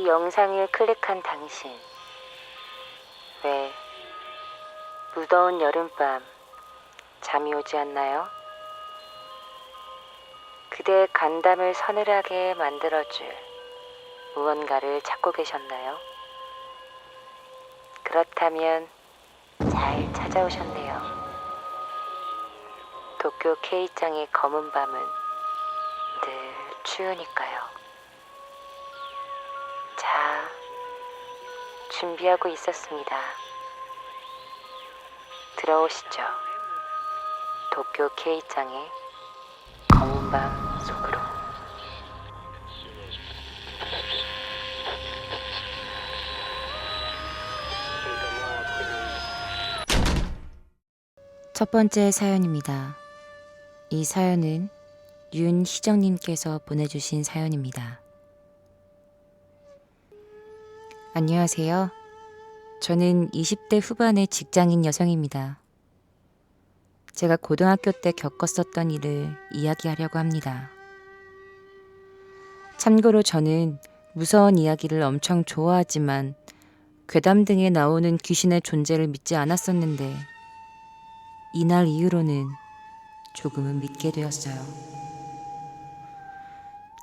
이 영상을 클릭한 당신, 왜 무더운 여름밤 잠이 오지 않나요? 그대의 간담을 서늘하게 만들어줄 무언가를 찾고 계셨나요? 그렇다면 잘 찾아오셨네요. 도쿄 K장의 검은 밤은 늘 추우니까요. 자, 준비하고 있었습니다. 들어오시죠. 도쿄 K장의 검은 밤 속으로. 첫 번째 사연입니다. 이 사연은 윤희정님께서 보내주신 사연입니다. 안녕하세요. 저는 20대 후반의 직장인 여성입니다. 제가 고등학교 때 겪었었던 일을 이야기하려고 합니다. 참고로 저는 무서운 이야기를 엄청 좋아하지만 괴담 등에 나오는 귀신의 존재를 믿지 않았었는데 이날 이후로는 조금은 믿게 되었어요.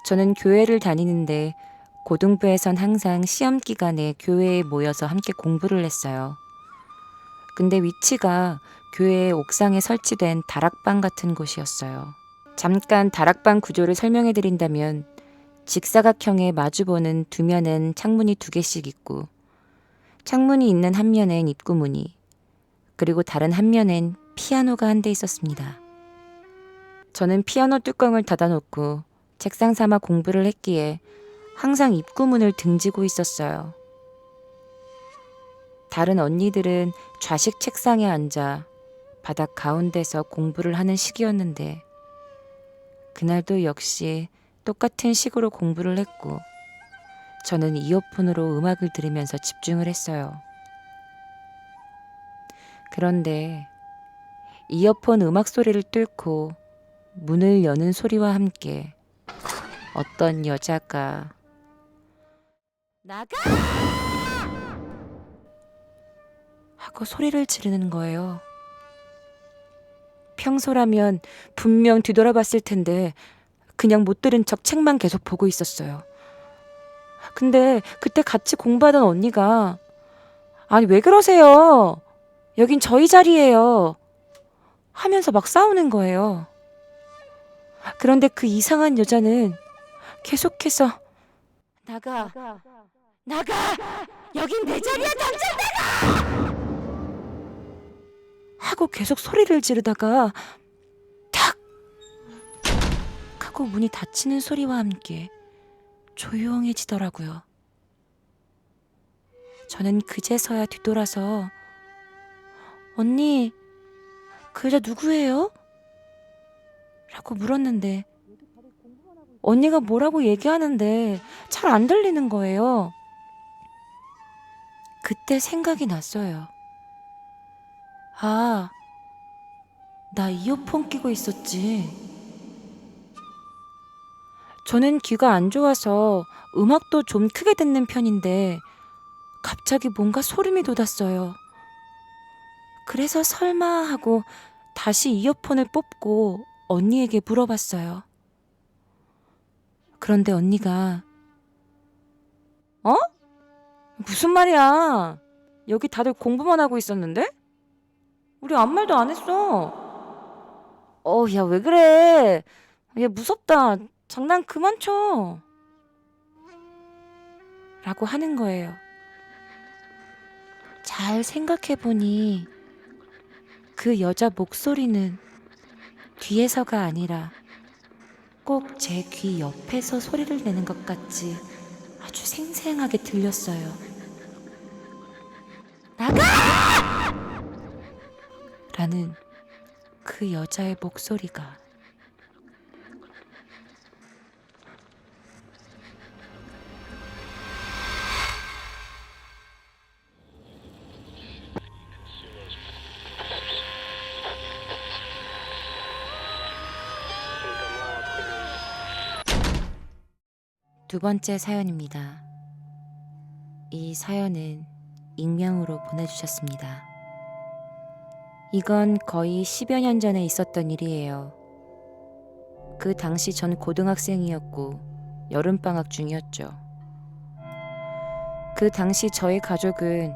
저는 교회를 다니는데 고등부에선 항상 시험 기간에 교회에 모여서 함께 공부를 했어요. 근데 위치가 교회의 옥상에 설치된 다락방 같은 곳이었어요. 잠깐 다락방 구조를 설명해 드린다면 직사각형에 마주보는 두 면엔 창문이 2개씩 있고 창문이 있는 한 면엔 입구문이, 그리고 다른 한 면엔 피아노가 한 대 있었습니다. 저는 피아노 뚜껑을 닫아놓고 책상 삼아 공부를 했기에 항상 입구문을 등지고 있었어요. 다른 언니들은 좌식 책상에 앉아 바닥 가운데서 공부를 하는 시기였는데 그날도 역시 똑같은 식으로 공부를 했고 저는 이어폰으로 음악을 들으면서 집중을 했어요. 그런데 이어폰 음악 소리를 뚫고 문을 여는 소리와 함께 어떤 여자가 나가! 하고 소리를 지르는 거예요. 평소라면 분명 뒤돌아봤을 텐데 그냥 못 들은 척 책만 계속 보고 있었어요. 근데 그때 같이 공부하던 언니가 아니 왜 그러세요? 여긴 저희 자리예요. 하면서 막 싸우는 거예요. 그런데 그 이상한 여자는 계속해서 나가! 나가! 여긴 내 자리야! 당장 나가! 하고 계속 소리를 지르다가 탁! 하고 문이 닫히는 소리와 함께 조용해지더라고요. 저는 그제서야 뒤돌아서 언니, 그 여자 누구예요? 라고 물었는데 언니가 뭐라고 얘기하는데 잘 안 들리는 거예요. 그때 생각이 났어요. 아, 나 이어폰 끼고 있었지. 저는 귀가 안 좋아서 음악도 좀 크게 듣는 편인데 갑자기 뭔가 소름이 돋았어요. 그래서 설마 하고 다시 이어폰을 뽑고 언니에게 물어봤어요. 그런데 언니가 어? 무슨 말이야? 여기 다들 공부만 하고 있었는데? 우리 아무 말도 안 했어. 야, 왜 그래? 얘 무섭다. 장난 그만 쳐. 라고 하는 거예요. 잘 생각해보니 그 여자 목소리는 뒤에서가 아니라 꼭 제 귀 옆에서 소리를 내는 것 같이 아주 생생하게 들렸어요. 나가! 라는 그 여자의 목소리가. 두 번째 사연입니다. 이 사연은 익명으로 보내주셨습니다. 이건 거의 10여 년 전에 있었던 일이에요. 그 당시 전 고등학생이었고 여름방학 중이었죠. 그 당시 저희 가족은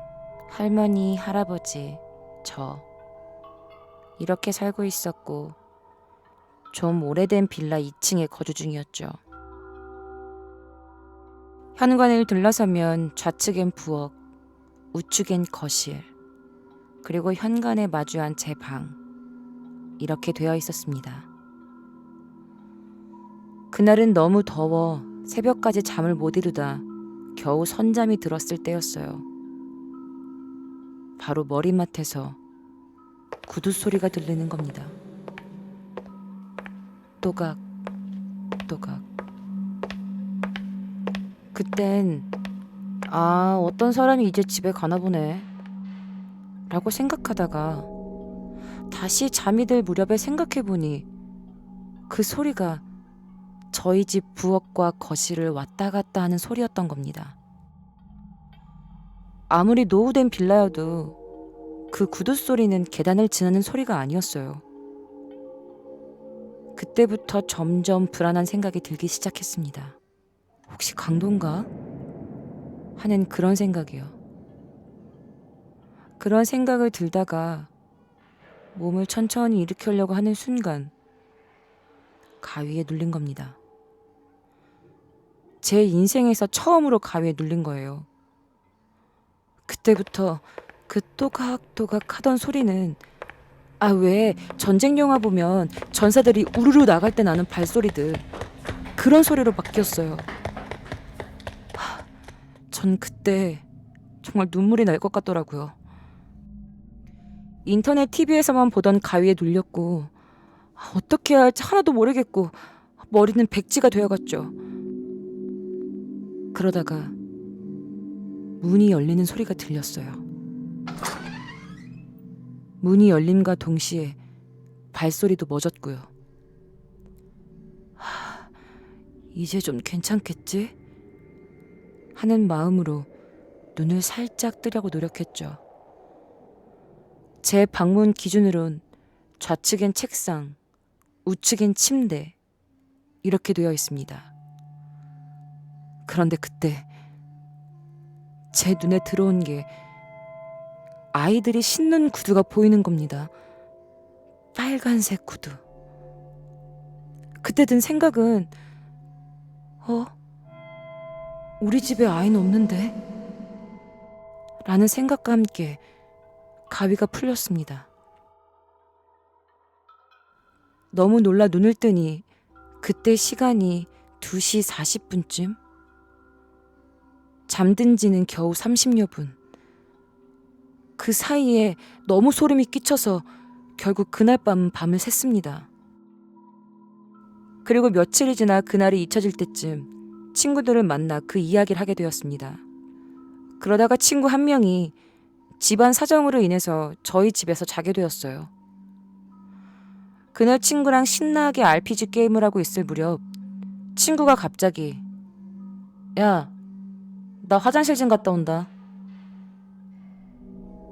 할머니, 할아버지, 저 이렇게 살고 있었고 좀 오래된 빌라 2층에 거주 중이었죠. 현관을 들러서면 좌측엔 부엌, 우측엔 거실, 그리고 현관에 마주한 제 방, 이렇게 되어 있었습니다. 그날은 너무 더워 새벽까지 잠을 못 이루다 겨우 선잠이 들었을 때였어요. 바로 머리맡에서 구두 소리가 들리는 겁니다. 또각, 또각. 그땐 어떤 사람이 이제 집에 가나 보네 라고 생각하다가 다시 잠이 들 무렵에 생각해보니 그 소리가 저희 집 부엌과 거실을 왔다 갔다 하는 소리였던 겁니다. 아무리 노후된 빌라여도 그 구두 소리는 계단을 지나는 소리가 아니었어요. 그때부터 점점 불안한 생각이 들기 시작했습니다. 혹시 강도인가? 하는 그런 생각이요. 그런 생각을 들다가 몸을 천천히 일으키려고 하는 순간 가위에 눌린 겁니다. 제 인생에서 처음으로 가위에 눌린 거예요. 그때부터 그 또각또각 하던 소리는 왜 전쟁 영화 보면 전사들이 우르르 나갈 때 나는 발소리들, 그런 소리로 바뀌었어요. 전 그때 정말 눈물이 날 것 같더라고요. 인터넷 TV에서만 보던 가위에 눌렸고 어떻게 해야 할지 하나도 모르겠고 머리는 백지가 되어갔죠. 그러다가 문이 열리는 소리가 들렸어요. 문이 열림과 동시에 발소리도 멎었고요. 이제 좀 괜찮겠지? 하는 마음으로 눈을 살짝 뜨려고 노력했죠. 제 방문 기준으론 좌측엔 책상, 우측엔 침대, 이렇게 되어 있습니다. 그런데 그때 제 눈에 들어온 게 아이들이 신는 구두가 보이는 겁니다. 빨간색 구두. 그때 든 생각은 우리 집에 아이는 없는데? 라는 생각과 함께 가위가 풀렸습니다. 너무 놀라 눈을 뜨니 그때 시간이 2시 40분쯤? 잠든 지는 겨우 30여 분. 그 사이에 너무 소름이 끼쳐서 결국 그날 밤을 샜습니다. 그리고 며칠이 지나 그날이 잊혀질 때쯤 친구들을 만나 그 이야기를 하게 되었습니다. 그러다가 친구 한 명이 집안 사정으로 인해서 저희 집에서 자게 되었어요. 그날 친구랑 신나게 RPG 게임을 하고 있을 무렵 친구가 갑자기 야, 나 화장실 좀 갔다 온다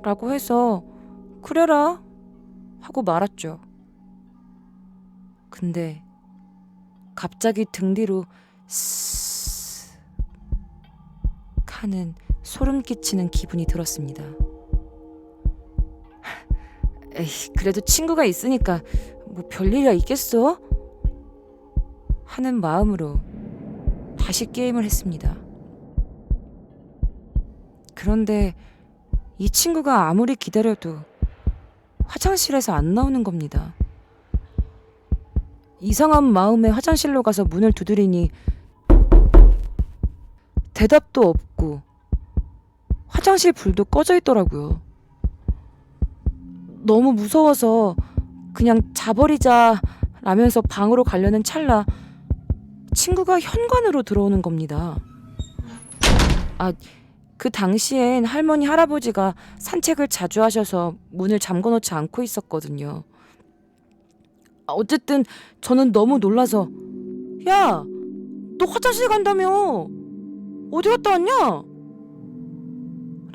라고 해서 그래라 하고 말았죠. 근데 갑자기 등 뒤로 스스스 하는 소름 끼치는 기분이 들었습니다. 그래도 친구가 있으니까 뭐 별일이야 있겠어? 하는 마음으로 다시 게임을 했습니다. 그런데 이 친구가 아무리 기다려도 화장실에서 안 나오는 겁니다. 이상한 마음에 화장실로 가서 문을 두드리니 대답도 없고 화장실 불도 꺼져 있더라고요. 너무 무서워서 그냥 자버리자 라면서 방으로 가려는 찰나 친구가 현관으로 들어오는 겁니다. 그 당시엔 할머니 할아버지가 산책을 자주 하셔서 문을 잠궈놓지 않고 있었거든요. 어쨌든 저는 너무 놀라서 야, 너 화장실 간다며 어디 갔다 왔냐?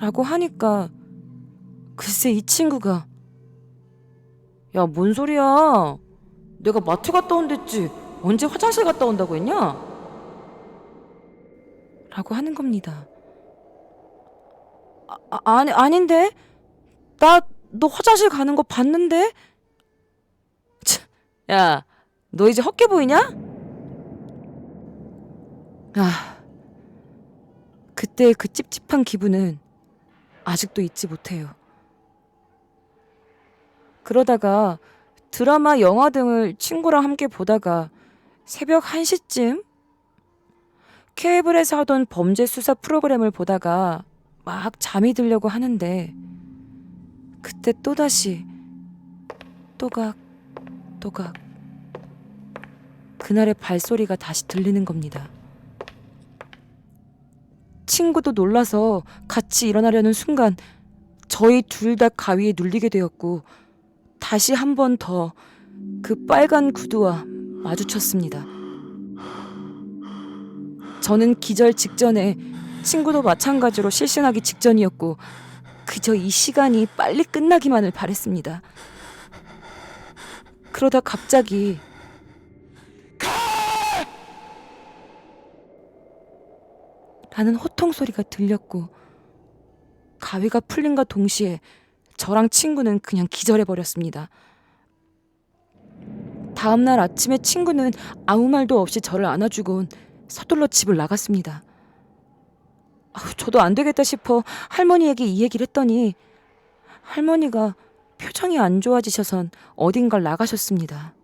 라고 하니까 글쎄 이 친구가 야, 뭔 소리야? 내가 마트 갔다 온댔지 언제 화장실 갔다 온다고 했냐? 라고 하는 겁니다. 아닌데? 나 너 화장실 가는 거 봤는데? 야, 너 이제 헛게 보이냐? 그때 그 찝찝한 기분은 아직도 잊지 못해요. 그러다가 드라마, 영화 등을 친구랑 함께 보다가 새벽 1시쯤 케이블에서 하던 범죄 수사 프로그램을 보다가 막 잠이 들려고 하는데 그때 또다시 또각 그날의 발소리가 다시 들리는 겁니다. 친구도 놀라서 같이 일어나려는 순간 저희 둘 다 가위에 눌리게 되었고 다시 한 번 더 그 빨간 구두와 마주쳤습니다. 저는 기절 직전에 친구도 마찬가지로 실신하기 직전이었고 그저 이 시간이 빨리 끝나기만을 바랬습니다. 그러다 갑자기 라는 호통 소리가 들렸고 가위가 풀린과 동시에 저랑 친구는 그냥 기절해버렸습니다. 다음날 아침에 친구는 아무 말도 없이 저를 안아주곤 서둘러 집을 나갔습니다. 저도 안 되겠다 싶어 할머니에게 이 얘기를 했더니 할머니가 표정이 안 좋아지셔선 어딘가를 나가셨습니다.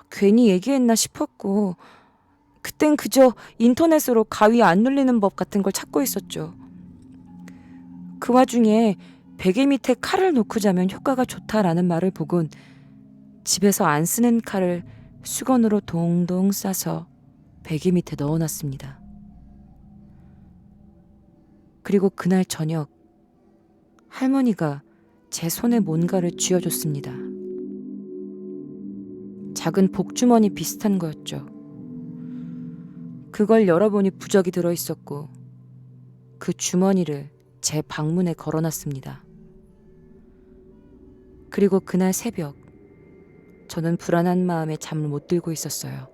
괜히 얘기했나 싶었고 그땐 그저 인터넷으로 가위 안 눌리는 법 같은 걸 찾고 있었죠. 그 와중에 베개 밑에 칼을 놓고 자면 효과가 좋다라는 말을 보곤 집에서 안 쓰는 칼을 수건으로 동동 싸서 베개 밑에 넣어놨습니다. 그리고 그날 저녁 할머니가 제 손에 뭔가를 쥐어줬습니다. 작은 복주머니 비슷한 거였죠. 그걸 열어보니 부적이 들어있었고 그 주머니를 제 방문에 걸어놨습니다. 그리고 그날 새벽 저는 불안한 마음에 잠을 못 들고 있었어요.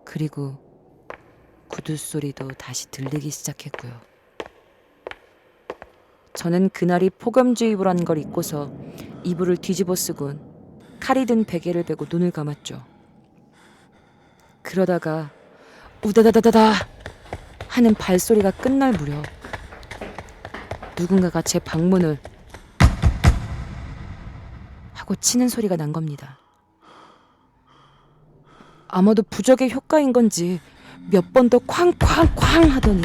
그리고 구두 소리도 다시 들리기 시작했고요. 저는 그날이 폭염주의보라는 걸 잊고서 이불을 뒤집어 쓰곤 칼이 든 베개를 베고 눈을 감았죠. 그러다가 우다다다다다 하는 발소리가 끝날 무렵 누군가가 제 방문을 하고 치는 소리가 난 겁니다. 아마도 부적의 효과인 건지 몇 번 더 쾅쾅쾅 하더니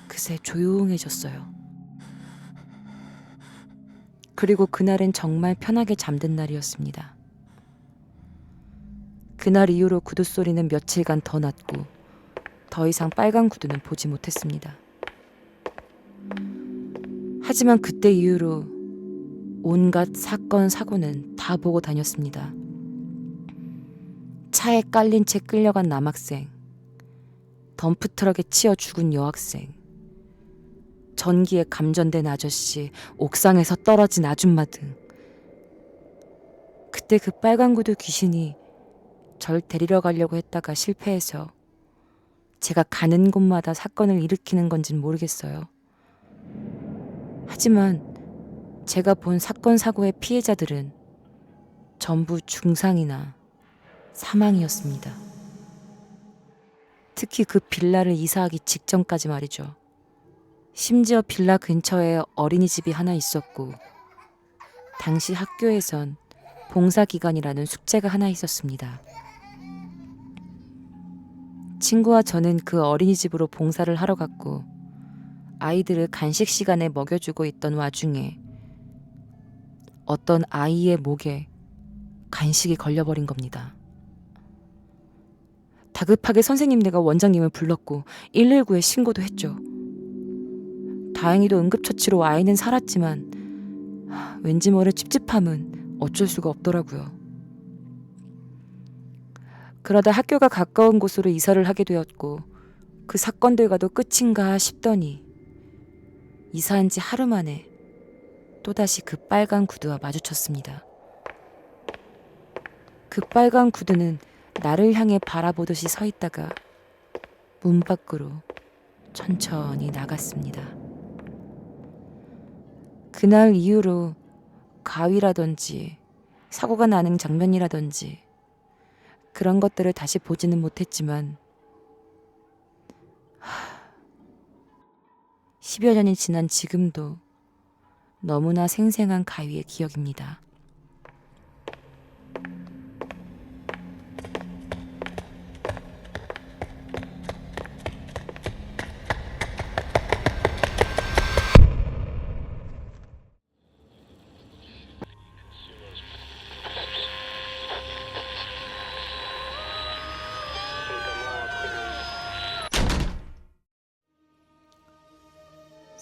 그새 조용해졌어요. 그리고 그날은 정말 편하게 잠든 날이었습니다. 그날 이후로 구두 소리는 며칠간 더 났고 더 이상 빨간 구두는 보지 못했습니다. 하지만 그때 이후로 온갖 사건 사고는 다 보고 다녔습니다. 차에 깔린 채 끌려간 남학생, 덤프트럭에 치여 죽은 여학생, 전기에 감전된 아저씨, 옥상에서 떨어진 아줌마 등. 그때 그 빨간 구두 귀신이 절 데리러 가려고 했다가 실패해서 제가 가는 곳마다 사건을 일으키는 건진 모르겠어요. 하지만 제가 본 사건 사고의 피해자들은 전부 중상이나 사망이었습니다. 특히 그 빌라를 이사하기 직전까지 말이죠. 심지어 빌라 근처에 어린이집이 하나 있었고 당시 학교에선 봉사기간이라는 숙제가 하나 있었습니다. 친구와 저는 그 어린이집으로 봉사를 하러 갔고 아이들을 간식 시간에 먹여주고 있던 와중에 어떤 아이의 목에 간식이 걸려버린 겁니다. 다급하게 선생님네가 원장님을 불렀고 119에 신고도 했죠. 다행히도 응급처치로 아이는 살았지만 왠지 모를 찝찝함은 어쩔 수가 없더라고요. 그러다 학교가 가까운 곳으로 이사를 하게 되었고 그 사건들과도 끝인가 싶더니 이사한 지 하루 만에 또다시 그 빨간 구두와 마주쳤습니다. 그 빨간 구두는 나를 향해 바라보듯이 서 있다가 문 밖으로 천천히 나갔습니다. 그날 이후로 가위라든지 사고가 나는 장면이라든지 그런 것들을 다시 보지는 못했지만 10여 년이 지난 지금도 너무나 생생한 가위의 기억입니다.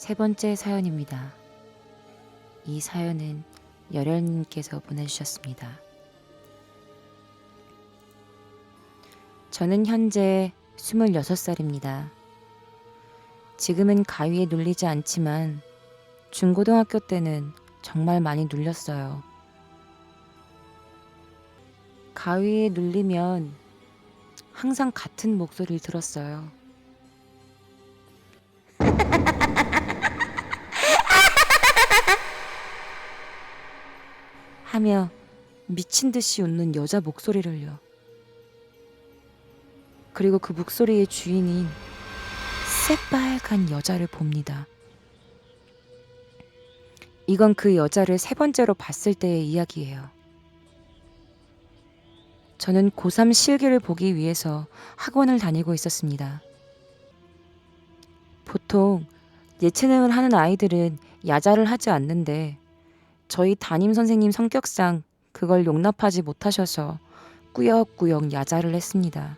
세 번째 사연입니다. 이 사연은 열혈님께서 보내주셨습니다. 저는 현재 26살입니다. 지금은 가위에 눌리지 않지만 중고등학교 때는 정말 많이 눌렸어요. 가위에 눌리면 항상 같은 목소리를 들었어요. 하며 미친 듯이 웃는 여자 목소리를요. 그리고 그 목소리의 주인인 새빨간 여자를 봅니다. 이건 그 여자를 세 번째로 봤을 때의 이야기예요. 저는 고3 실기를 보기 위해서 학원을 다니고 있었습니다. 보통 예체능을 하는 아이들은 야자를 하지 않는데 저희 담임 선생님 성격상 그걸 용납하지 못하셔서 꾸역꾸역 야자를 했습니다.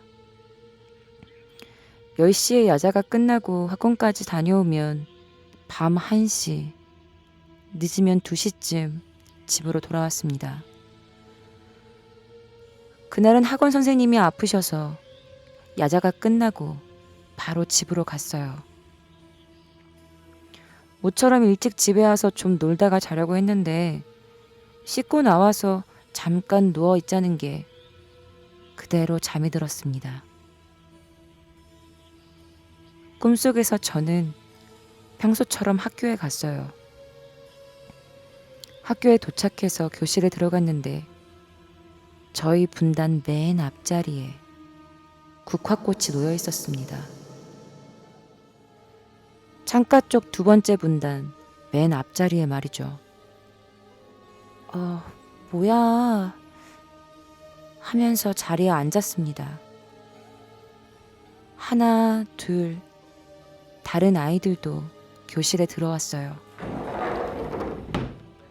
10시에 야자가 끝나고 학원까지 다녀오면 밤 1시, 늦으면 2시쯤 집으로 돌아왔습니다. 그날은 학원 선생님이 아프셔서 야자가 끝나고 바로 집으로 갔어요. 모처럼 일찍 집에 와서 좀 놀다가 자려고 했는데 씻고 나와서 잠깐 누워 있자는 게 그대로 잠이 들었습니다. 꿈속에서 저는 평소처럼 학교에 갔어요. 학교에 도착해서 교실에 들어갔는데 저희 분단 맨 앞자리에 국화꽃이 놓여 있었습니다. 창가 쪽 두 번째 분단 맨 앞자리에 말이죠. 뭐야 하면서 자리에 앉았습니다. 하나, 둘, 다른 아이들도 교실에 들어왔어요.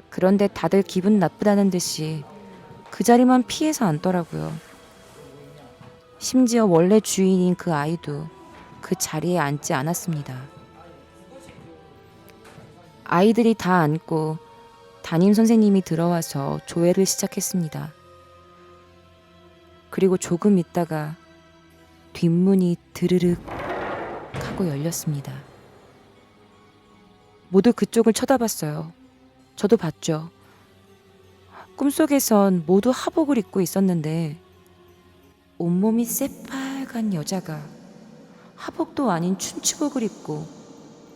그런데 다들 기분 나쁘다는 듯이 그 자리만 피해서 앉더라고요. 심지어 원래 주인인 그 아이도 그 자리에 앉지 않았습니다. 아이들이 다 앉고 담임 선생님이 들어와서 조회를 시작했습니다. 그리고 조금 있다가 뒷문이 드르륵 하고 열렸습니다. 모두 그쪽을 쳐다봤어요. 저도 봤죠. 꿈속에선 모두 하복을 입고 있었는데 온몸이 새빨간 여자가 하복도 아닌 춘추복을 입고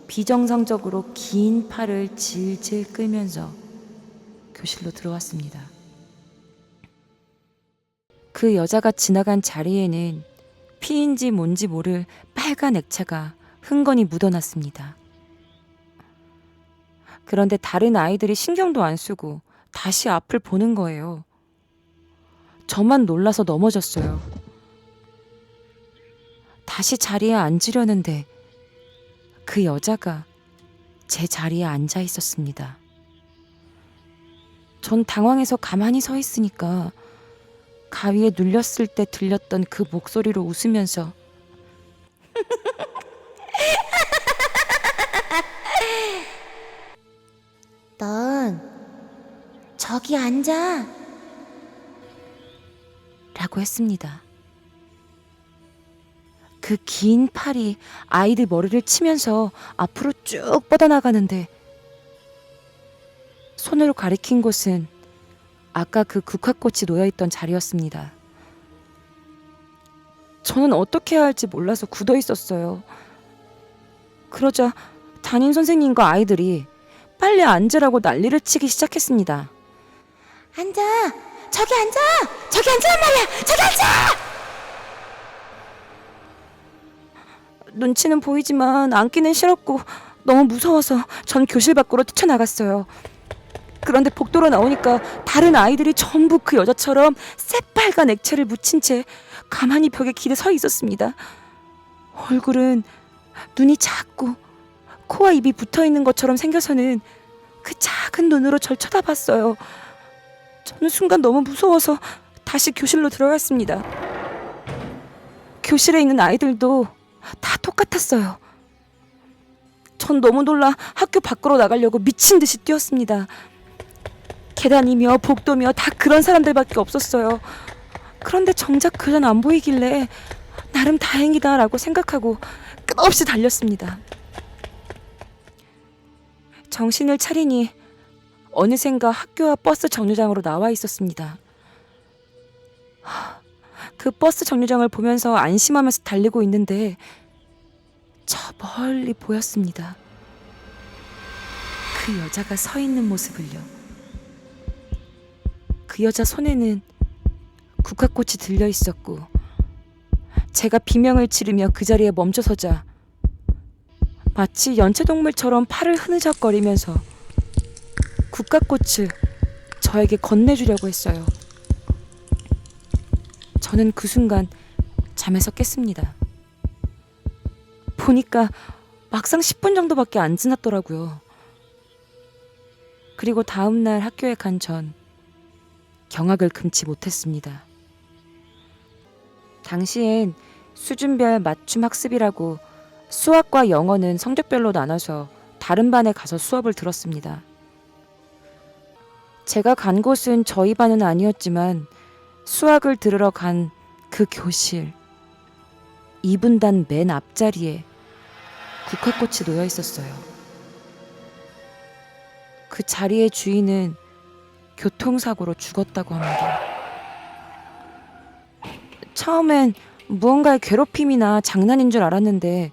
비정상적으로 긴 팔을 질질 끌면서 교실로 들어왔습니다. 그 여자가 지나간 자리에는 피인지 뭔지 모를 빨간 액체가 흥건히 묻어났습니다. 그런데 다른 아이들이 신경도 안 쓰고 다시 앞을 보는 거예요. 저만 놀라서 넘어졌어요. 다시 자리에 앉으려는데 그 여자가 제 자리에 앉아 있었습니다. 전 당황해서 가만히 서 있으니까 가위에 눌렸을 때 들렸던 그 목소리로 웃으면서 넌 저기 앉아 라고 했습니다. 그 긴 팔이 아이들 머리를 치면서 앞으로 쭉 뻗어나가는데 손으로 가리킨 곳은 아까 그 국화꽃이 놓여있던 자리였습니다. 저는 어떻게 해야 할지 몰라서 굳어 있었어요. 그러자 담임 선생님과 아이들이 빨리 앉으라고 난리를 치기 시작했습니다. 앉아! 저기 앉아! 저기 앉으란 말이야! 저기 앉아! 눈치는 보이지만 앉기는 싫었고 너무 무서워서 전 교실 밖으로 뛰쳐나갔어요. 그런데 복도로 나오니까 다른 아이들이 전부 그 여자처럼 새빨간 액체를 묻힌 채 가만히 벽에 기대 서 있었습니다. 얼굴은 눈이 작고 코와 입이 붙어있는 것처럼 생겨서는 그 작은 눈으로 절 쳐다봤어요. 저는 순간 너무 무서워서 다시 교실로 들어갔습니다. 교실에 있는 아이들도 다 똑같았어요. 전 너무 놀라 학교 밖으로 나가려고 미친 듯이 뛰었습니다. 계단이며 복도며 다 그런 사람들밖에 없었어요. 그런데 정작 그전 안 보이길래 나름 다행이다라고 생각하고 끝없이 달렸습니다. 정신을 차리니 어느샌가 학교 앞 버스 정류장으로 나와 있었습니다. 그 버스 정류장을 보면서 안심하면서 달리고 있는데 저 멀리 보였습니다. 그 여자가 서 있는 모습을요. 그 여자 손에는 국화꽃이 들려 있었고 제가 비명을 지르며 그 자리에 멈춰서자 마치 연체동물처럼 팔을 흐느적거리면서 국화꽃을 저에게 건네주려고 했어요. 저는 그 순간 잠에서 깼습니다. 보니까 막상 10분 정도밖에 안 지났더라고요. 그리고 다음날 학교에 간 전 경악을 금치 못했습니다. 당시엔 수준별 맞춤 학습이라고 수학과 영어는 성적별로 나눠서 다른 반에 가서 수업을 들었습니다. 제가 간 곳은 저희 반은 아니었지만 수학을 들으러 간 그 교실 2분단 맨 앞자리에 국화꽃이 놓여 있었어요. 그 자리의 주인은 교통사고로 죽었다고 합니다. 처음엔 무언가의 괴롭힘이나 장난인 줄 알았는데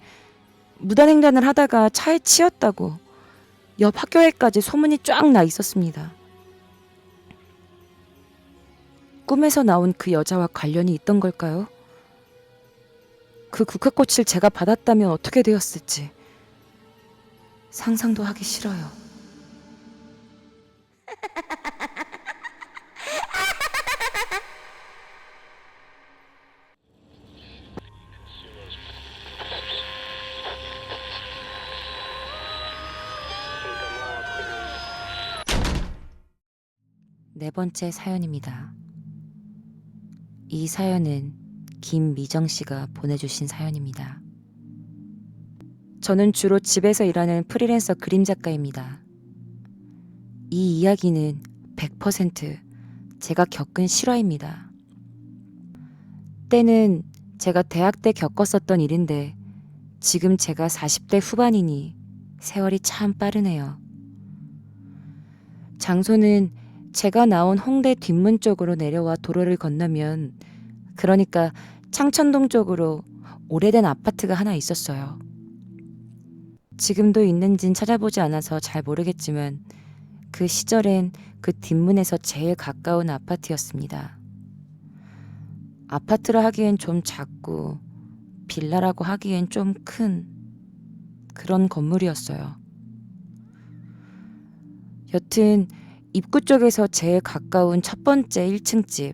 무단횡단을 하다가 차에 치였다고 옆 학교에까지 소문이 쫙 나 있었습니다. 꿈에서 나온 그 여자와 관련이 있던 걸까요? 그 국화꽃을 제가 받았다면 어떻게 되었을지 상상도 하기 싫어요. 네 번째 사연입니다. 이 사연은 김미정 씨가 보내주신 사연입니다. 저는 주로 집에서 일하는 프리랜서 그림 작가입니다. 이 이야기는 100% 제가 겪은 실화입니다. 때는 제가 대학 때 겪었었던 일인데 지금 제가 40대 후반이니 세월이 참 빠르네요. 장소는 제가 나온 홍대 뒷문 쪽으로 내려와 도로를 건너면, 그러니까 창천동 쪽으로 오래된 아파트가 하나 있었어요. 지금도 있는진 찾아보지 않아서 잘 모르겠지만 그 시절엔 그 뒷문에서 제일 가까운 아파트였습니다. 아파트라 하기엔 좀 작고 빌라라고 하기엔 좀 큰 그런 건물이었어요. 여튼 입구 쪽에서 제일 가까운 첫 번째 1층 집,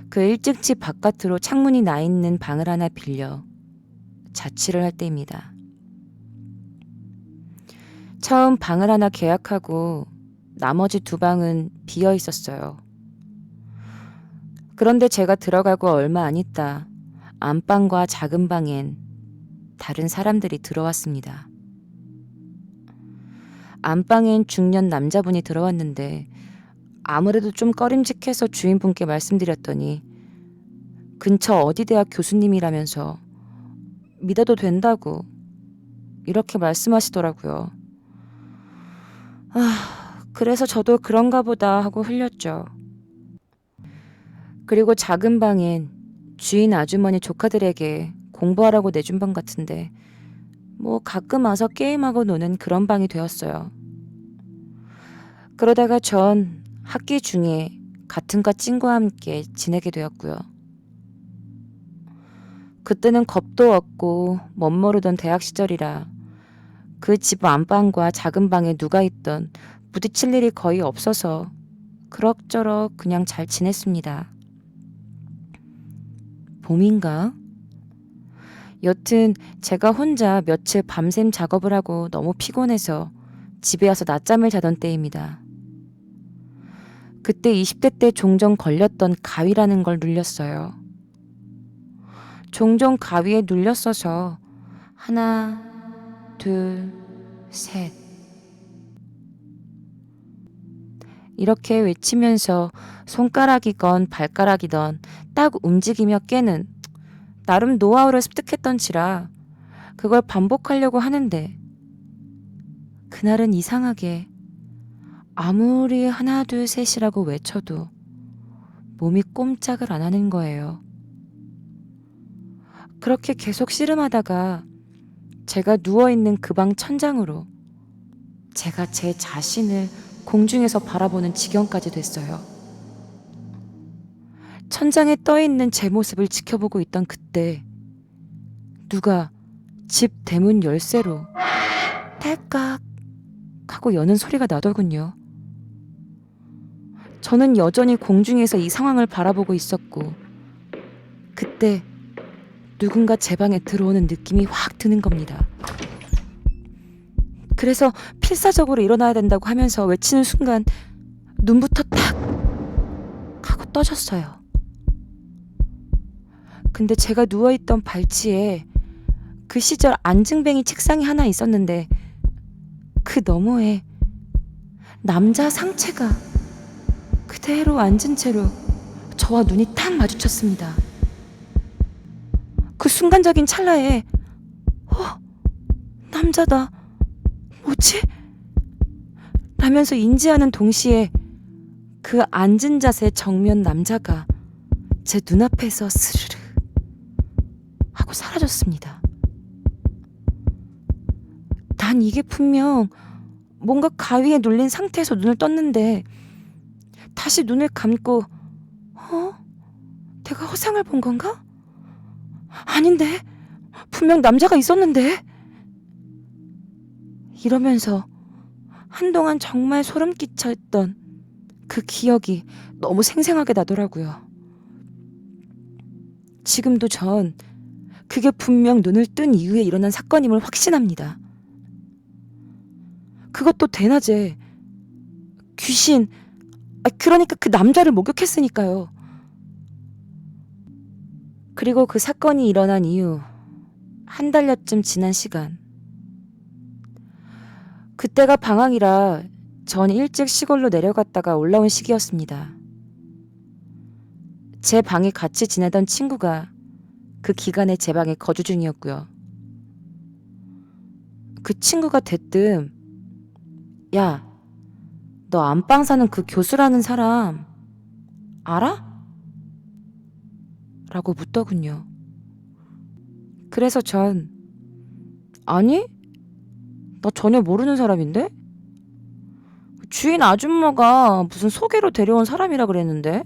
그 1층 집 바깥으로 창문이 나 있는 방을 하나 빌려 자취를 할 때입니다. 처음 방을 하나 계약하고 나머지 2방은 비어 있었어요. 그런데 제가 들어가고 얼마 안 있다 안방과 작은 방엔 다른 사람들이 들어왔습니다. 안방엔 중년 남자분이 들어왔는데 아무래도 좀 꺼림직해서 주인분께 말씀드렸더니 근처 어디 대학 교수님이라면서 믿어도 된다고 이렇게 말씀하시더라고요. 그래서 저도 그런가 보다 하고 흘렸죠. 그리고 작은 방엔 주인 아주머니 조카들에게 공부하라고 내준 방 같은데 뭐 가끔 와서 게임하고 노는 그런 방이 되었어요. 그러다가 전 학기 중에 같은 과 찐과 함께 지내게 되었고요. 그때는 겁도 없고 멋모르던 대학 시절이라 그 집 안방과 작은 방에 누가 있던 부딪힐 일이 거의 없어서 그럭저럭 그냥 잘 지냈습니다. 봄인가? 여튼 제가 혼자 며칠 밤샘 작업을 하고 너무 피곤해서 집에 와서 낮잠을 자던 때입니다. 그때 20대 때 종종 걸렸던 가위라는 걸 눌렸어요. 종종 가위에 눌렸어서 하나, 둘, 셋 이렇게 외치면서 손가락이건 발가락이던 딱 움직이며 깨는 나름 노하우를 습득했던지라 그걸 반복하려고 하는데 그날은 이상하게 아무리 하나 둘 셋이라고 외쳐도 몸이 꼼짝을 안 하는 거예요. 그렇게 계속 씨름하다가 제가 누워있는 그 방 천장으로 제가 제 자신을 공중에서 바라보는 지경까지 됐어요. 천장에 떠있는 제 모습을 지켜보고 있던 그때 누가 집 대문 열쇠로 딸깍 하고 여는 소리가 나더군요. 저는 여전히 공중에서 이 상황을 바라보고 있었고 그때 누군가 제 방에 들어오는 느낌이 확 드는 겁니다. 그래서 필사적으로 일어나야 된다고 하면서 외치는 순간 눈부터 탁 하고 떠졌어요. 근데 제가 누워있던 발치에 그 시절 안증뱅이 책상이 하나 있었는데 그 너머에 남자 상체가 그대로 앉은 채로 저와 눈이 탁 마주쳤습니다. 그 순간적인 찰나에 남자다. 뭐지? 라면서 인지하는 동시에 그 앉은 자세 정면 남자가 제 눈앞에서 스르르 하고 사라졌습니다. 난 이게 분명 뭔가 가위에 눌린 상태에서 눈을 떴는데 다시 눈을 감고 내가 허상을 본 건가? 아닌데 분명 남자가 있었는데 이러면서 한동안 정말 소름 끼쳤던 그 기억이 너무 생생하게 나더라고요. 지금도 전 그게 분명 눈을 뜬 이후에 일어난 사건임을 확신합니다. 그것도 대낮에 귀신, 그러니까 그 남자를 목격했으니까요. 그리고 그 사건이 일어난 이후 한 달여쯤 지난 시간 그때가 방학이라 전 일찍 시골로 내려갔다가 올라온 시기였습니다. 제 방에 같이 지내던 친구가 그 기간에 제 방에 거주 중이었고요. 그 친구가 대뜸 야, 너 안방 사는 그 교수라는 사람 알아? 라고 묻더군요. 그래서 전 아니? 나 전혀 모르는 사람인데? 주인 아줌마가 무슨 소개로 데려온 사람이라 그랬는데?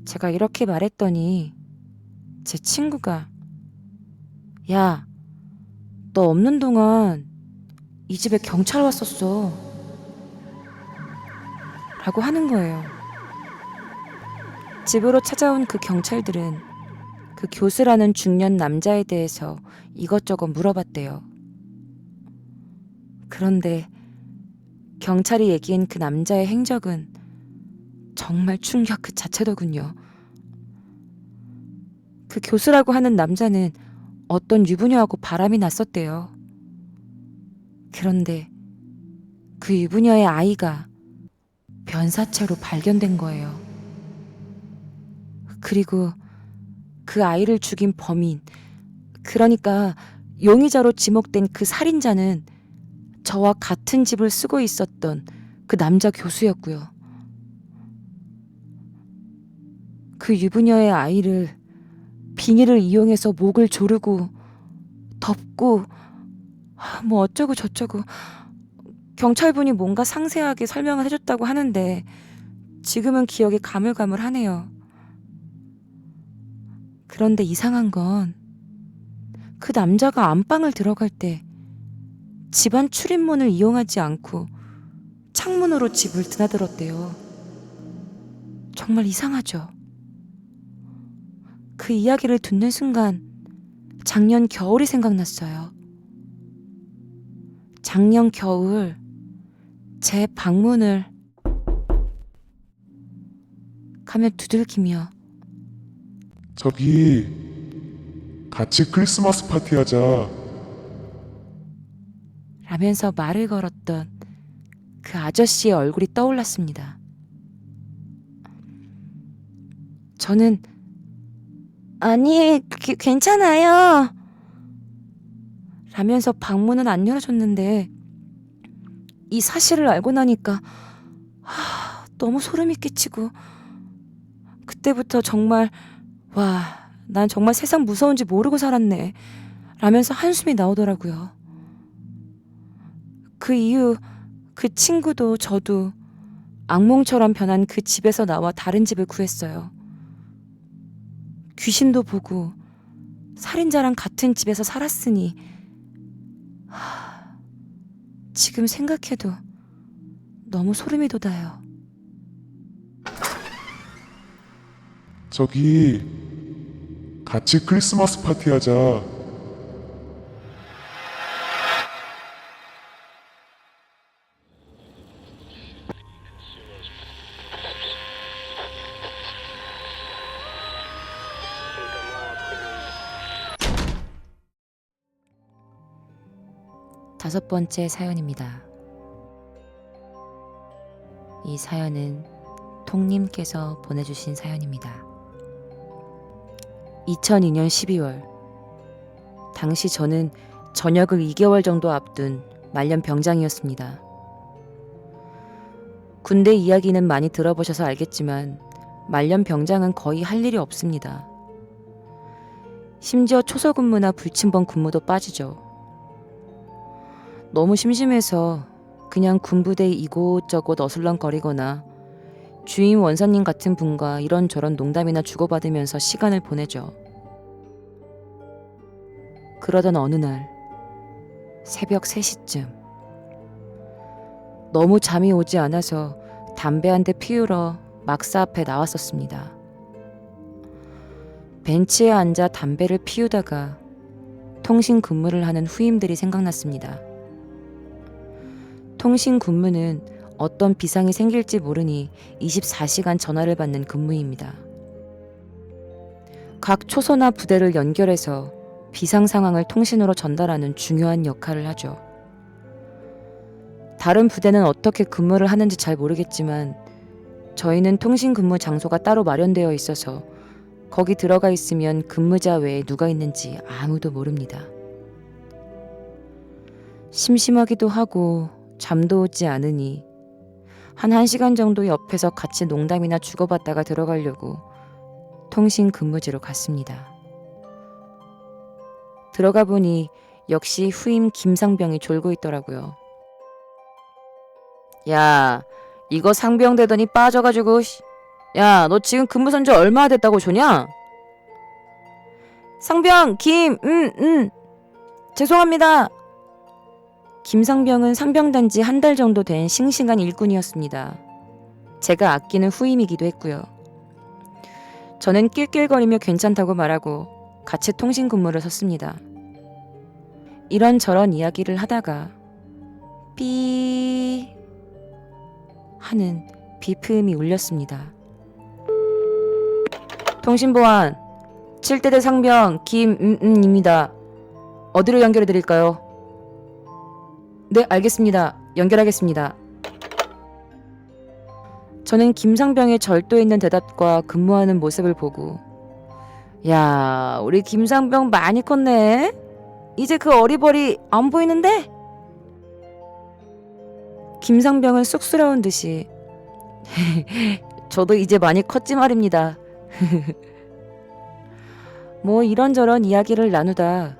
제가 이렇게 말했더니 제 친구가 야, 너 없는 동안 이 집에 경찰 왔었어 라고 하는 거예요. 집으로 찾아온 그 경찰들은 그 교수라는 중년 남자에 대해서 이것저것 물어봤대요. 그런데 경찰이 얘기한 그 남자의 행적은 정말 충격 그 자체더군요. 그 교수라고 하는 남자는 어떤 유부녀하고 바람이 났었대요. 그런데 그 유부녀의 아이가 변사체로 발견된 거예요. 그리고 그 아이를 죽인 범인, 그러니까 용의자로 지목된 그 살인자는 저와 같은 집을 쓰고 있었던 그 남자 교수였고요. 그 유부녀의 아이를 비닐을 이용해서 목을 조르고 덮고 뭐 어쩌고 저쩌고 경찰분이 뭔가 상세하게 설명을 해줬다고 하는데 지금은 기억이 가물가물하네요. 그런데 이상한 건 그 남자가 안방을 들어갈 때 집안 출입문을 이용하지 않고 창문으로 집을 드나들었대요. 정말 이상하죠? 그 이야기를 듣는 순간 작년 겨울이 생각났어요. 작년 겨울 제 방문을 가면 두들기며 저기 같이 크리스마스 파티 하자. 라면서 말을 걸었던 그 아저씨의 얼굴이 떠올랐습니다. 저는 아니, 괜찮아요. 라면서 방문은 안 열어줬는데 이 사실을 알고 나니까 너무 소름이 끼치고 그때부터 정말 난 정말 세상 무서운지 모르고 살았네 라면서 한숨이 나오더라고요. 그 이후 그 친구도 저도 악몽처럼 변한 그 집에서 나와 다른 집을 구했어요. 귀신도 보고 살인자랑 같은 집에서 살았으니 지금 생각해도 너무 소름이 돋아요. 저기 같이 크리스마스 파티 하자. 다섯 번째 사연입니다. 이 사연은 통님께서 보내주신 사연입니다. 2002년 12월, 당시 저는 전역을 2개월 정도 앞둔 말년 병장이었습니다. 군대 이야기는 많이 들어보셔서 알겠지만 말년 병장은 거의 할 일이 없습니다. 심지어 초소근무나 불침번 근무도 빠지죠. 너무 심심해서 그냥 군부대 이곳저곳 어슬렁거리거나 주임 원사님 같은 분과 이런저런 농담이나 주고받으면서 시간을 보내죠. 그러던 어느 날 새벽 3시쯤 너무 잠이 오지 않아서 담배 한 대 피우러 막사 앞에 나왔었습니다. 벤치에 앉아 담배를 피우다가 통신 근무를 하는 후임들이 생각났습니다. 통신 근무는 어떤 비상이 생길지 모르니 24시간 전화를 받는 근무입니다. 각 초소나 부대를 연결해서 비상 상황을 통신으로 전달하는 중요한 역할을 하죠. 다른 부대는 어떻게 근무를 하는지 잘 모르겠지만 저희는 통신 근무 장소가 따로 마련되어 있어서 거기 들어가 있으면 근무자 외에 누가 있는지 아무도 모릅니다. 심심하기도 하고 잠도 오지 않으니 한 1시간 정도 옆에서 같이 농담이나 주고받다가 들어가려고 통신 근무지로 갔습니다. 들어가 보니 역시 후임 김상병이 졸고 있더라고요. 야, 이거 상병되더니 빠져가지고 야, 너 지금 근무 산지 얼마나 됐다고 조냐? 상병 죄송합니다. 김상병은 상병단 지 한 달 정도 된 싱싱한 일꾼이었습니다. 제가 아끼는 후임이기도 했고요. 저는 낄낄거리며 괜찮다고 말하고 같이 통신 근무를 섰습니다. 이런저런 이야기를 하다가 삐 하는 비프음이 울렸습니다. 통신보안 7대대 상병 김입니다. 어디로 연결해 드릴까요? 네, 알겠습니다. 연결하겠습니다. 저는 김상병의 절도 있는 대답과 근무하는 모습을 보고 야, 우리 김상병 많이 컸네. 이제 그 어리버리 안 보이는데? 김상병은 쑥스러운 듯이 저도 이제 많이 컸지 말입니다. 뭐 이런저런 이야기를 나누다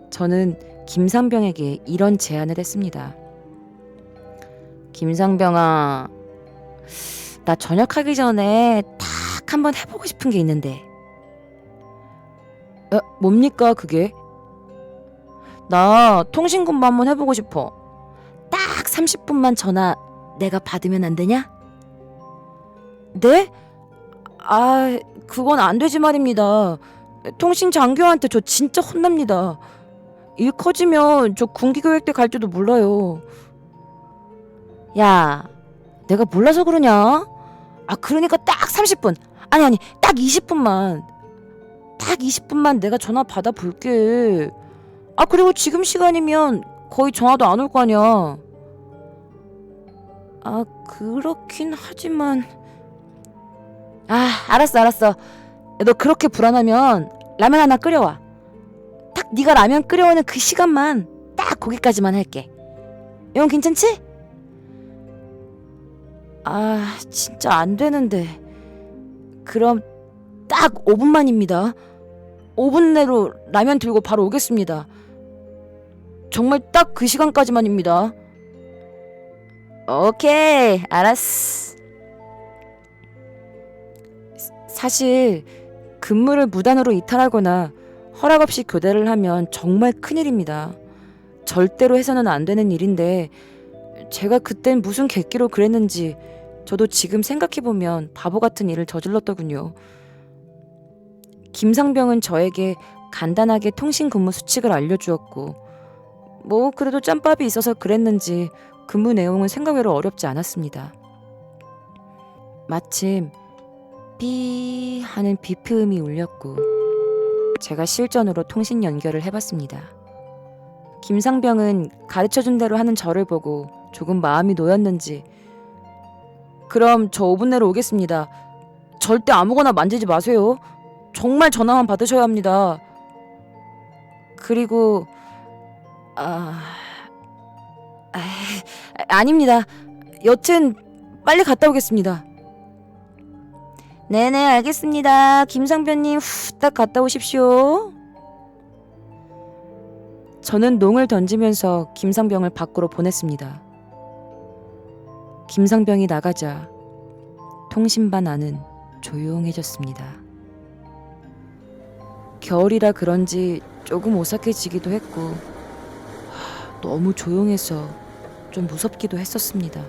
저는 김상병에게 이런 제안을 했습니다. 김상병아, 나 전역하기 전에 딱 한번 해보고 싶은 게 있는데. 뭡니까 그게? 나 통신근무 한번 해보고 싶어. 딱 30분만 전화 내가 받으면 안 되냐? 네? 아, 그건 안 되지 말입니다. 통신 장교한테 저 진짜 혼납니다. 일 커지면 저 군기교육대 갈지도 몰라요. 야, 내가 몰라서 그러냐? 아, 그러니까 딱 30분. 아니, 딱 20분만. 딱 20분만 내가 전화 받아 볼게. 아, 그리고 지금 시간이면 거의 전화도 안 올 거 아니야. 아, 그렇긴 하지만. 아, 알았어. 너 그렇게 불안하면 라면 하나 끓여와. 딱 네가 라면 끓여오는 그 시간만 딱 거기까지만 할게. 이건 괜찮지? 아, 진짜 안 되는데. 그럼 딱 5분만입니다. 5분 내로 라면 들고 바로 오겠습니다. 정말 딱 그 시간까지만입니다. 오케이, 알았어. 사실 근무를 무단으로 이탈하거나 허락 없이 교대를 하면 정말 큰일입니다. 절대로 해서는 안 되는 일인데 제가 그땐 무슨 객기로 그랬는지 저도 지금 생각해보면 바보 같은 일을 저질렀더군요. 김상병은 저에게 간단하게 통신 근무 수칙을 알려주었고 뭐 그래도 짬밥이 있어서 그랬는지 근무 내용은 생각외로 어렵지 않았습니다. 마침 삐 하는 비프음이 울렸고 제가 실전으로 통신 연결을 해봤습니다. 김상병은 가르쳐준 대로 하는 저를 보고 조금 마음이 놓였는지 그럼 저 5분 내로 오겠습니다. 절대 아무거나 만지지 마세요. 정말 전화만 받으셔야 합니다. 그리고 아닙니다. 여튼 빨리 갔다 오겠습니다. 네네, 알겠습니다. 김상병님 후딱 갔다 오십시오. 저는 농을 던지면서 김상병을 밖으로 보냈습니다. 김상병이 나가자 통신반 안은 조용해졌습니다. 겨울이라 그런지 조금 오싹해지기도 했고 너무 조용해서 좀 무섭기도 했었습니다.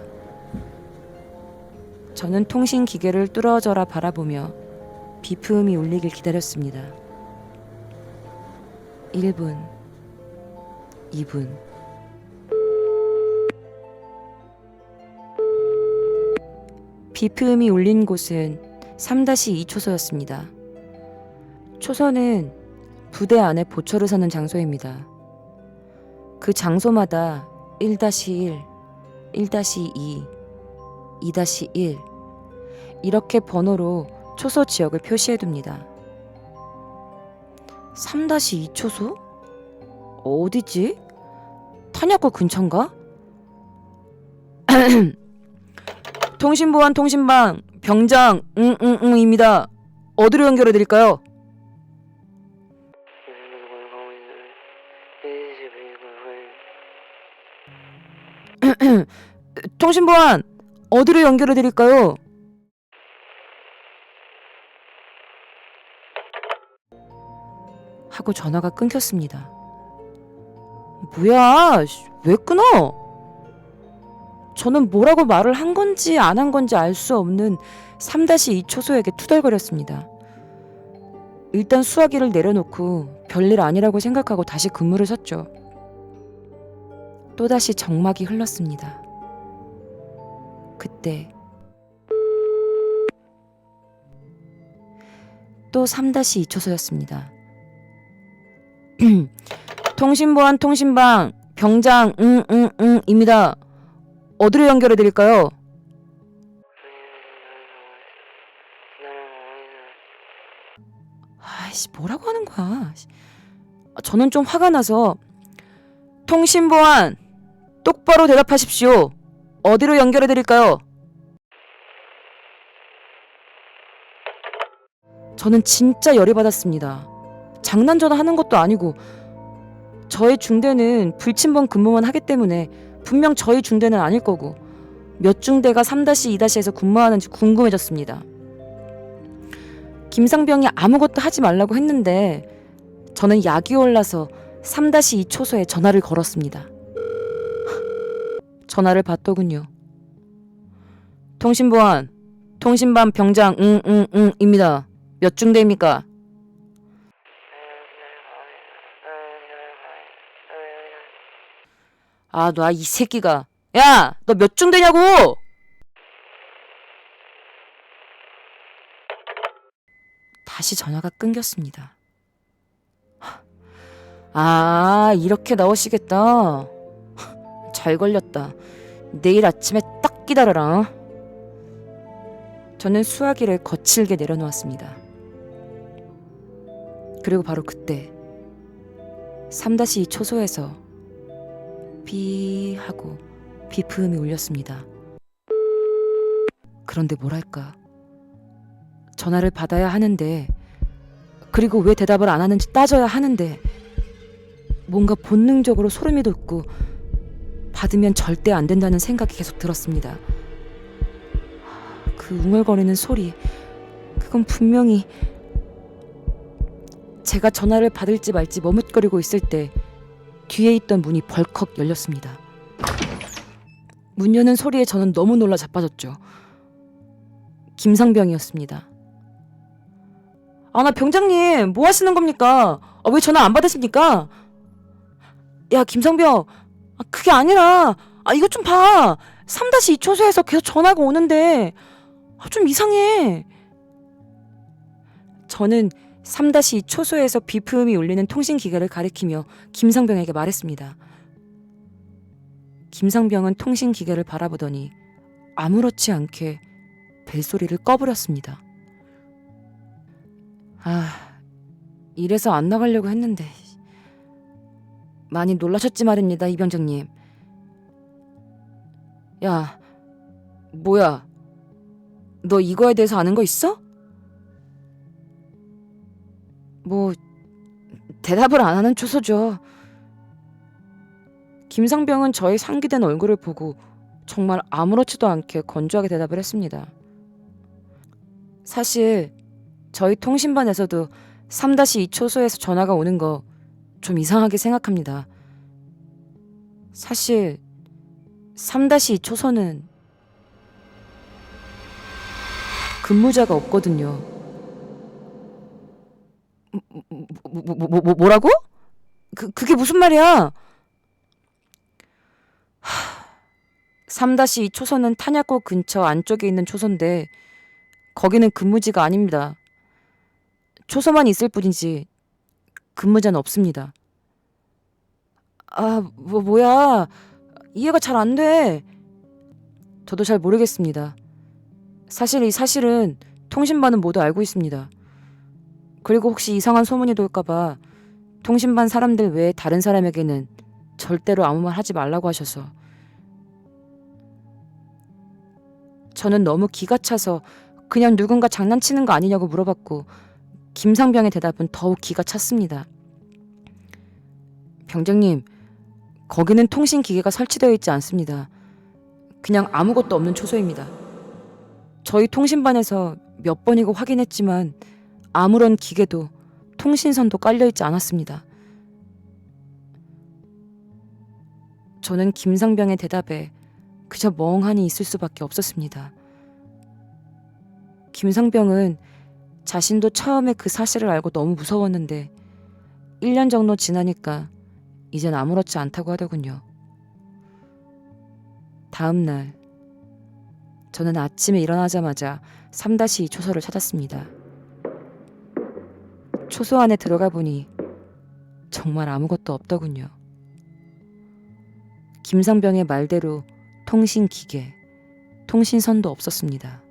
저는 통신 기계를 뚫어져라 바라보며 비프음이 울리길 기다렸습니다. 1분, 2분. 비프음이 울린 곳은 3-2 초소였습니다. 초소는 부대 안에 보초를 서는 장소입니다. 그 장소마다 1-1, 1-2, 2-1 이렇게 번호로 초소 지역을 표시해둡니다. 3-2 초소? 어디지? 탄약고 근처인가? 통신보안 통신방 병장 입니다. 어디로 연결해드릴까요? 통신보안 어디로 연결해드릴까요? 하고 전화가 끊겼습니다. 뭐야, 왜 끊어? 저는 뭐라고 말을 한 건지 안 한 건지 알 수 없는 3-2 초소에게 투덜거렸습니다. 일단 수화기를 내려놓고 별일 아니라고 생각하고 다시 근무를 섰죠. 또다시 정막이 흘렀습니다. 그때 또 3-2 초소였습니다. 통신보안 통신방 병장 입니다. 어디로 연결해드릴까요? 아이씨, 뭐라고 하는 거야. 저는 좀 화가 나서 통신보안 똑바로 대답하십시오. 어디로 연결해 드릴까요? 저는 진짜 열이 받았습니다. 장난 전화하는 것도 아니고 저의 중대는 불침번 근무만 하기 때문에 분명 저희 중대는 아닐 거고 몇 중대가 3-2-에서 근무하는지 궁금해졌습니다. 김상병이 아무것도 하지 말라고 했는데 저는 약이 올라서 3-2 초소에 전화를 걸었습니다. 전화를 받더군요. 통신보안, 통신반 병장 입니다. 몇 중대입니까? 아, 너 이 새끼가. 야, 너 몇 중대냐고! 다시 전화가 끊겼습니다. 아, 이렇게 나오시겠다. 잘 걸렸다. 내일 아침에 딱 기다려라. 저는 수화기를 거칠게 내려놓았습니다. 그리고 바로 그때 3-2 초소에서 비 하고 비프음이 울렸습니다. 그런데 뭐랄까, 전화를 받아야 하는데, 그리고 왜 대답을 안 하는지 따져야 하는데 뭔가 본능적으로 소름이 돋고 받으면 절대 안 된다는 생각이 계속 들었습니다. 그 웅얼거리는 소리, 그건 분명히 제가 전화를 받을지 말지 머뭇거리고 있을 때 뒤에 있던 문이 벌컥 열렸습니다. 문 여는 소리에 저는 너무 놀라 자빠졌죠. 김상병이었습니다. 아, 나 병장님, 뭐 하시는 겁니까? 아, 왜 전화 안 받으십니까? 야, 김상병, 아, 그게 아니라, 아, 이것 좀 봐. 3-2 초소에서 계속 전화가 오는데, 아, 좀 이상해. 저는 3-2 초소에서 비프음이 울리는 통신기계를 가리키며 김상병에게 말했습니다. 김상병은 통신기계를 바라보더니 아무렇지 않게 벨소리를 꺼버렸습니다. 아, 이래서 안 나가려고 했는데 많이 놀라셨지 말입니다, 이 병장님. 야, 뭐야, 너 이거에 대해서 아는 거 있어? 뭐 대답을 안 하는 초소죠. 김상병은 저의 상기된 얼굴을 보고 정말 아무렇지도 않게 건조하게 대답을 했습니다. 사실 저희 통신반에서도 3-2 초소에서 전화가 오는 거 좀 이상하게 생각합니다. 사실 3-2 초소는 근무자가 없거든요. 뭐라고? 그게 무슨 말이야? 3-2 초소는 탄약고 근처 안쪽에 있는 초소인데 거기는 근무지가 아닙니다. 초소만 있을 뿐이지 근무자는 없습니다. 아, 뭐야. 이해가 잘 안 돼. 저도 잘 모르겠습니다. 사실 이 사실은 통신반은 모두 알고 있습니다. 그리고 혹시 이상한 소문이 돌까봐 통신반 사람들 외에 다른 사람에게는 절대로 아무 말 하지 말라고 하셔서 저는 너무 기가 차서 그냥 누군가 장난치는 거 아니냐고 물어봤고 김상병의 대답은 더욱 기가 찼습니다. 병장님, 거기는 통신기계가 설치되어 있지 않습니다. 그냥 아무것도 없는 초소입니다. 저희 통신반에서 몇 번이고 확인했지만 아무런 기계도 통신선도 깔려있지 않았습니다. 저는 김상병의 대답에 그저 멍하니 있을 수밖에 없었습니다. 김상병은 자신도 처음에 그 사실을 알고 너무 무서웠는데 1년 정도 지나니까 이젠 아무렇지 않다고 하더군요. 다음 날 저는 아침에 일어나자마자 3-2 초소를 찾았습니다. 초소 안에 들어가 보니 정말 아무것도 없더군요. 김상병의 말대로 통신기계, 통신선도 없었습니다.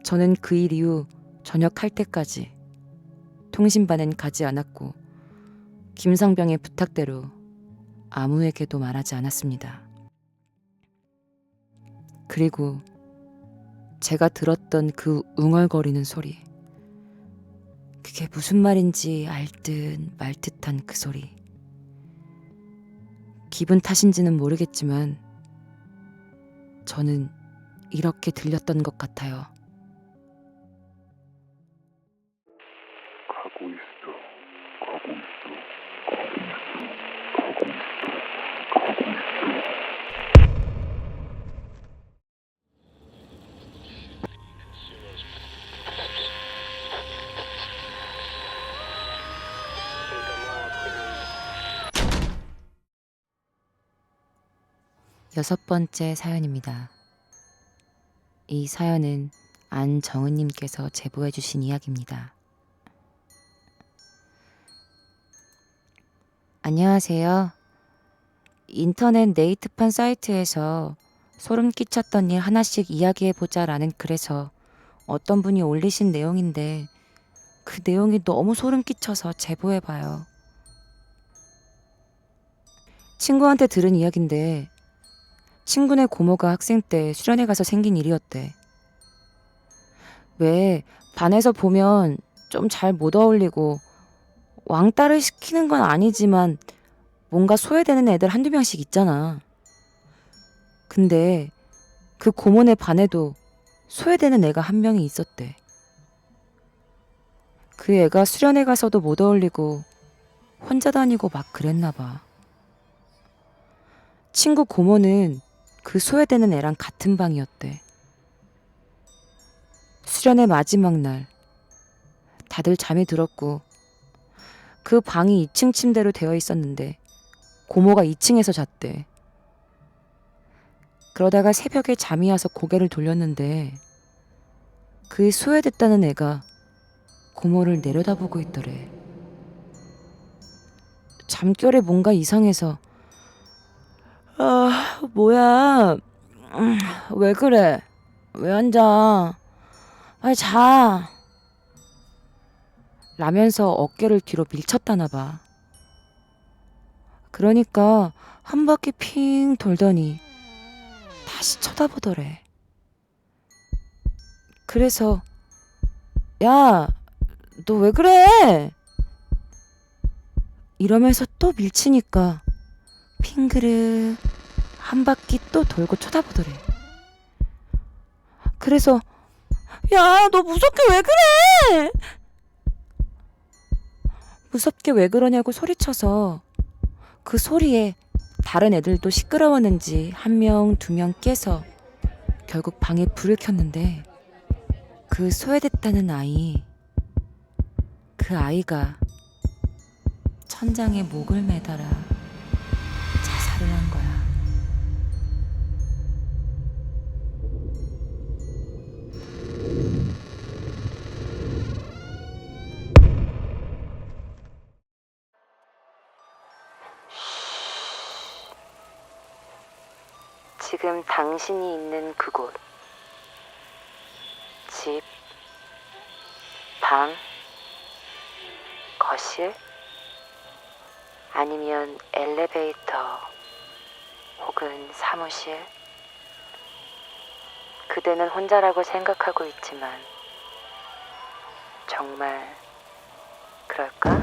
저는 그 일 이후 전역할 때까지 통신반은 가지 않았고 김상병의 부탁대로 아무에게도 말하지 않았습니다. 그리고 제가 들었던 그 웅얼거리는 소리, 그게 무슨 말인지 알 듯 말 듯한 그 소리. 기분 탓인지는 모르겠지만 저는 이렇게 들렸던 것 같아요. 가고 있어. 가고 있어. 여섯 번째 사연입니다. 이 사연은 안정은님께서 제보해 주신 이야기입니다. 안녕하세요. 인터넷 네이트판 사이트에서 소름 끼쳤던 일 하나씩 이야기해보자라는 글에서 어떤 분이 올리신 내용인데 그 내용이 너무 소름 끼쳐서 제보해봐요. 친구한테 들은 이야기인데 친구네 고모가 학생 때 수련회 가서 생긴 일이었대. 왜 반에서 보면 좀 잘 못 어울리고 왕따를 시키는 건 아니지만 뭔가 소외되는 애들 한두 명씩 있잖아. 근데 그 고모네 반에도 소외되는 애가 한 명이 있었대. 그 애가 수련회 가서도 못 어울리고 혼자 다니고 막 그랬나 봐. 친구 고모는 그 소외되는 애랑 같은 방이었대. 수련회 마지막 날 다들 잠이 들었고 그 방이 2층 침대로 되어 있었는데 고모가 2층에서 잤대. 그러다가 새벽에 잠이 와서 고개를 돌렸는데 그 소외됐다는 애가 고모를 내려다보고 있더래. 잠결에 뭔가 이상해서 뭐야? 왜 그래? 왜 앉아? 빨리 자. 라면서 어깨를 뒤로 밀쳤다나 봐. 그러니까 한 바퀴 핑 돌더니 다시 쳐다보더래. 그래서 야, 너 왜 그래? 이러면서 또 밀치니까 핑그르 한 바퀴 또 돌고 쳐다보더래. 그래서 야, 너 무섭게 왜 그래? 무섭게 왜 그러냐고 소리쳐서 그 소리에 다른 애들도 시끄러웠는지 한 명, 두 명 깨서 결국 방에 불을 켰는데 그 소외됐다는 아이, 그 아이가 천장에 목을 매달아 자살을 한 거야. 지금 당신이 있는 그곳, 집, 방, 거실, 아니면 엘리베이터 혹은 사무실. 그대는 혼자라고 생각하고 있지만 정말 그럴까?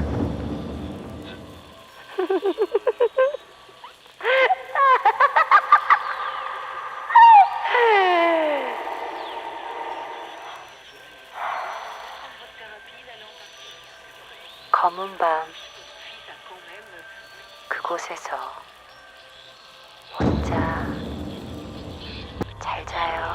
검은 밤 그곳에서 혼자 잘 자요.